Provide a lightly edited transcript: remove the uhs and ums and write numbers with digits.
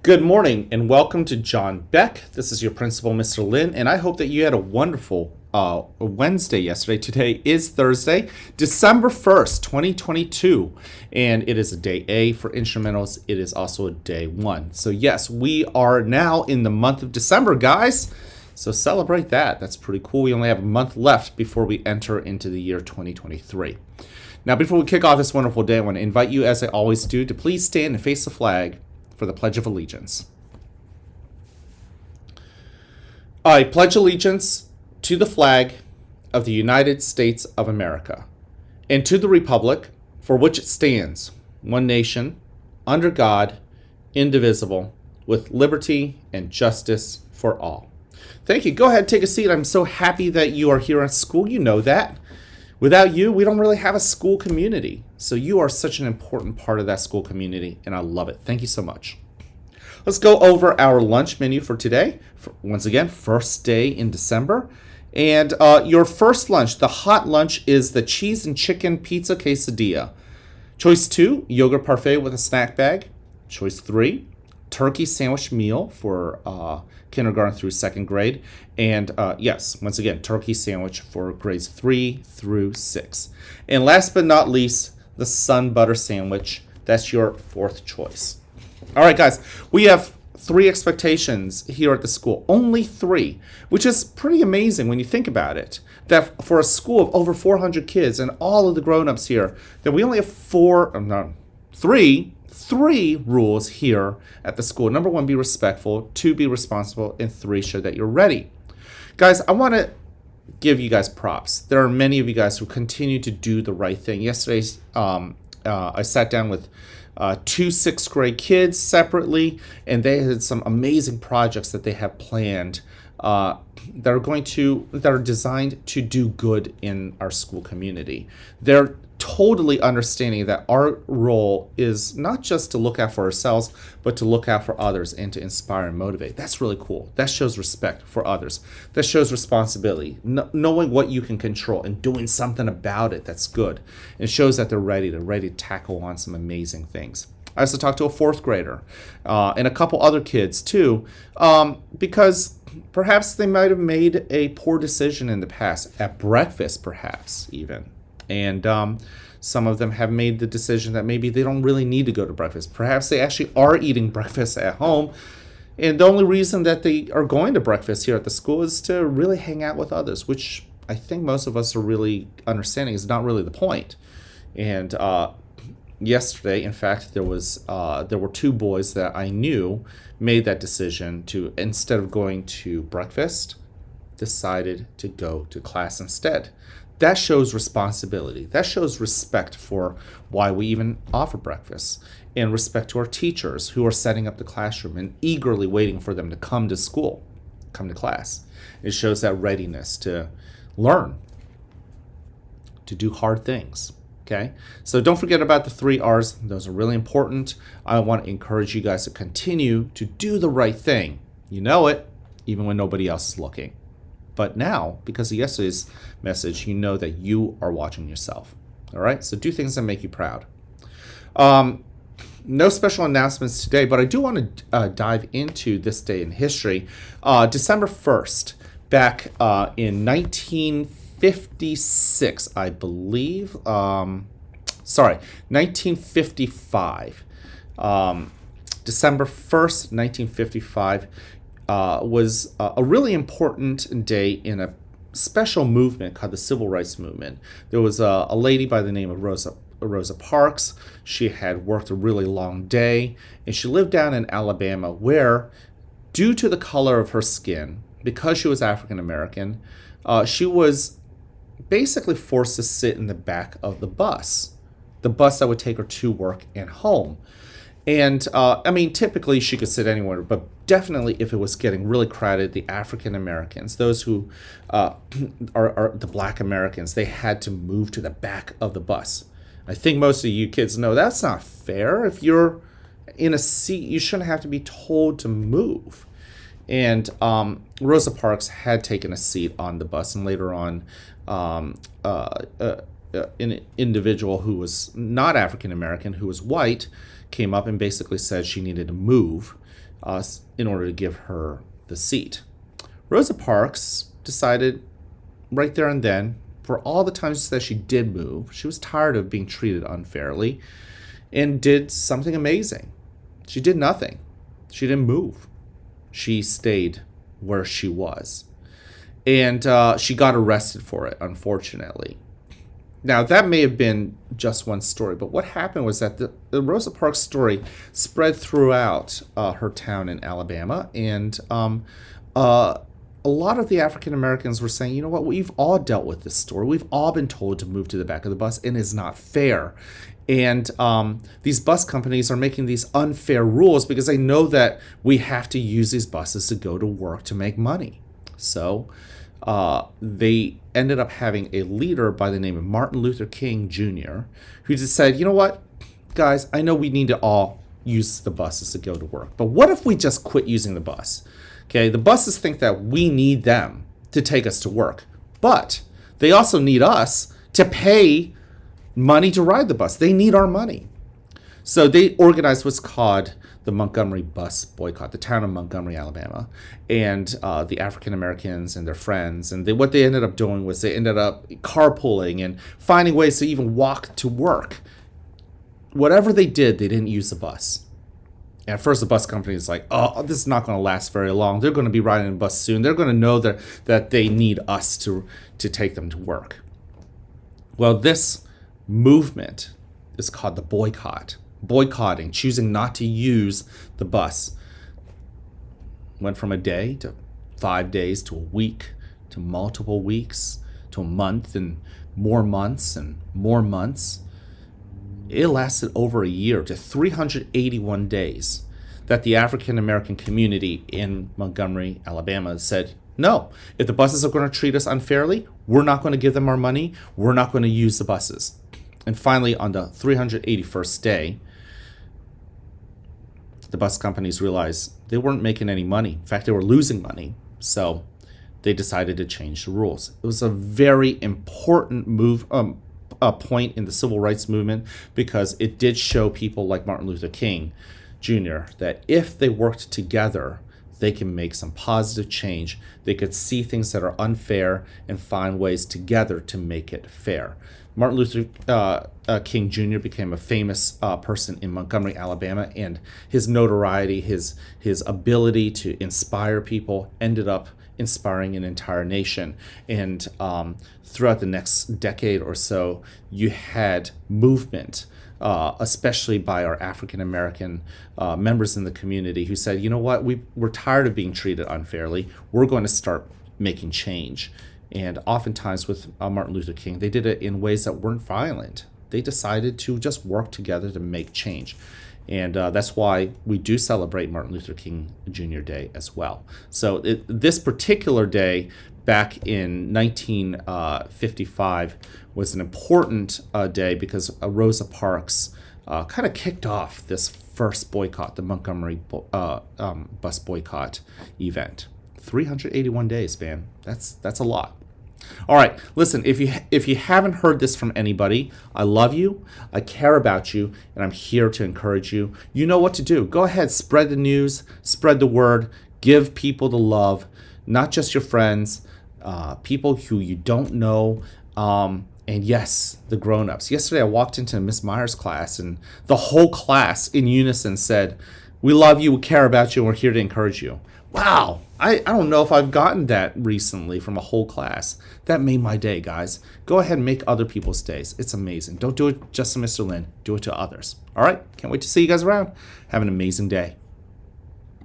Good morning and welcome to John Beck. This is your principal, Mr. Lin, and I hope that you had a wonderful Wednesday yesterday. Today is Thursday, December 1st, 2022, and it is a day A for instrumentals. It is also a day 1. So yes, we are now in the month of December, guys. So celebrate that. That's pretty cool. We only have a month left before we enter into the year 2023. Now, before we kick off this wonderful day, I want to invite you, as I always do, to please stand and face the flag for the Pledge of Allegiance. I pledge allegiance to the flag of the United States of America and to the republic for which it stands, one nation, under God, indivisible, with liberty and justice for all. Thank you. Go ahead, take a seat. I'm so happy that you are here at school. You know that. Without you, we don't really have a school community. So you are such an important part of that school community, and I love it. Thank you so much. Let's go over our lunch menu for today. Once again, first day in December. And your first lunch, the hot lunch, is the cheese and chicken pizza quesadilla. Choice 2, yogurt parfait with a snack bag. Choice 3, turkey sandwich meal for kindergarten through second grade. And yes, once again, turkey sandwich for grades 3 through 6. And last but not least, the sun butter sandwich. That's your fourth choice. All right, guys, we have 3 expectations here at the school. Only 3, which is pretty amazing when you think about it. That for a school of over 400 kids and all of the grown-ups here, that we only have 3 rules here at the school. Number 1, be respectful. 2, be responsible. And 3, show that you're ready. Guys, I want to give you guys props. There are many of you guys who continue to do the right thing. Yesterday, I sat down with 2 6th grade kids separately, and they had some amazing projects that they have planned that are designed to do good in our school community. They're totally understanding that our role is not just to look out for ourselves, but to look out for others and to inspire and motivate. That's really cool. That shows respect for others. That shows responsibility, knowing what you can control and doing something about it. That's good. It shows that they're ready to tackle on some amazing things. I also talked to a 4th grader and a couple other kids too, because perhaps they might have made a poor decision in the past, at breakfast perhaps even. And some of them have made the decision that maybe they don't really need to go to breakfast. Perhaps they actually are eating breakfast at home. And the only reason that they are going to breakfast here at the school is to really hang out with others, which I think most of us are really understanding is not really the point. And yesterday, in fact, there were 2 boys that I knew made that decision to, instead of going to breakfast, decided to go to class instead. That shows responsibility. That shows respect for why we even offer breakfast, and respect to our teachers who are setting up the classroom and eagerly waiting for them to come to school, come to class. It shows that readiness to learn, to do hard things. Okay, so don't forget about the 3 R's. Those are really important. I want to encourage you guys to continue to do the right thing. You know it, even when nobody else is looking. But now, because of yesterday's message, you know that you are watching yourself. All right? So do things that make you proud. No special announcements today, but I do want to dive into this day in history. December 1st, back in 1956, I believe. 1955. December 1st, 1955. Was a really important day in a special movement called the Civil Rights Movement. There was a lady by the name of Rosa Parks. She had worked a really long day, and she lived down in Alabama where, due to the color of her skin, because she was African American, she was basically forced to sit in the back of the bus that would take her to work and home. And typically she could sit anywhere, but definitely if it was getting really crowded, the African Americans, those who are the Black Americans, they had to move to the back of the bus. I think most of you kids know that's not fair. If you're in a seat, you shouldn't have to be told to move. And Rosa Parks had taken a seat on the bus, and later on, an individual who was not African American, who was white, came up and basically said she needed to move in order to give her the seat. Rosa Parks decided right there and then, for all the times that she did move, she was tired of being treated unfairly and did something amazing. She did nothing. She didn't move. She stayed where she was. And she got arrested for it, unfortunately. Now, that may have been just one story, but what happened was that the Rosa Parks story spread throughout her town in Alabama, and a lot of the African Americans were saying, you know what, we've all dealt with this story. We've all been told to move to the back of the bus, and it's not fair. And these bus companies are making these unfair rules because they know that we have to use these buses to go to work to make money. So they ended up having a leader by the name of Martin Luther King Jr., who just said, you know what, guys, I know we need to all use the buses to go to work, but what if we just quit using the bus? Okay, the buses think that we need them to take us to work, but they also need us to pay money to ride the bus. They need our money. So they organized what's called the Montgomery bus boycott, the town of Montgomery, Alabama, and the African Americans and their friends. And what they ended up doing was they ended up carpooling and finding ways to even walk to work. Whatever they did, they didn't use the bus. At first, the bus company is like, oh, this is not going to last very long. They're going to be riding a bus soon. They're going to know that they need us to take them to work. Well, this movement is called the boycott. Boycotting, choosing not to use the bus. Went from a day to 5 days to a week to multiple weeks to a month and more months and more months. It lasted over a year to 381 days that the African American community in Montgomery, Alabama said, no, if the buses are going to treat us unfairly, we're not going to give them our money. We're not going to use the buses. And finally, on the 381st day, the bus companies realized they weren't making any money. In fact, they were losing money. So they decided to change the rules. It was a very important point in the civil rights movement because it did show people like Martin Luther King Jr. that if they worked together, they can make some positive change. They could see things that are unfair and find ways together to make it fair. Martin Luther King Jr. became a famous person in Montgomery, Alabama, and his notoriety, his ability to inspire people ended up inspiring an entire nation. And throughout the next decade or so, you had movement, especially by our African American members in the community who said, you know what, we're tired of being treated unfairly. We're going to start making change. And oftentimes with Martin Luther King, they did it in ways that weren't violent. They decided to just work together to make change. And that's why we do celebrate Martin Luther King Jr. Day as well. So this particular day back in 1955 was an important day because Rosa Parks kind of kicked off this first boycott, the Montgomery bus boycott event. 381 days, man. That's a lot. All right, listen, if you haven't heard this from anybody, I love you, I care about you, and I'm here to encourage you. You know what to do. Go ahead, spread the news, spread the word, give people the love, not just your friends, people who you don't know, and yes, the grown-ups. Yesterday I walked into Miss Meyer's class, and the whole class in unison said, we love you, we care about you, and we're here to encourage you. Wow, I don't know if I've gotten that recently from a whole class. That made my day, guys. Go ahead and make other people's days. It's amazing. Don't do it just to Mr. Lin. Do it to others. All right? Can't wait to see you guys around. Have an amazing day.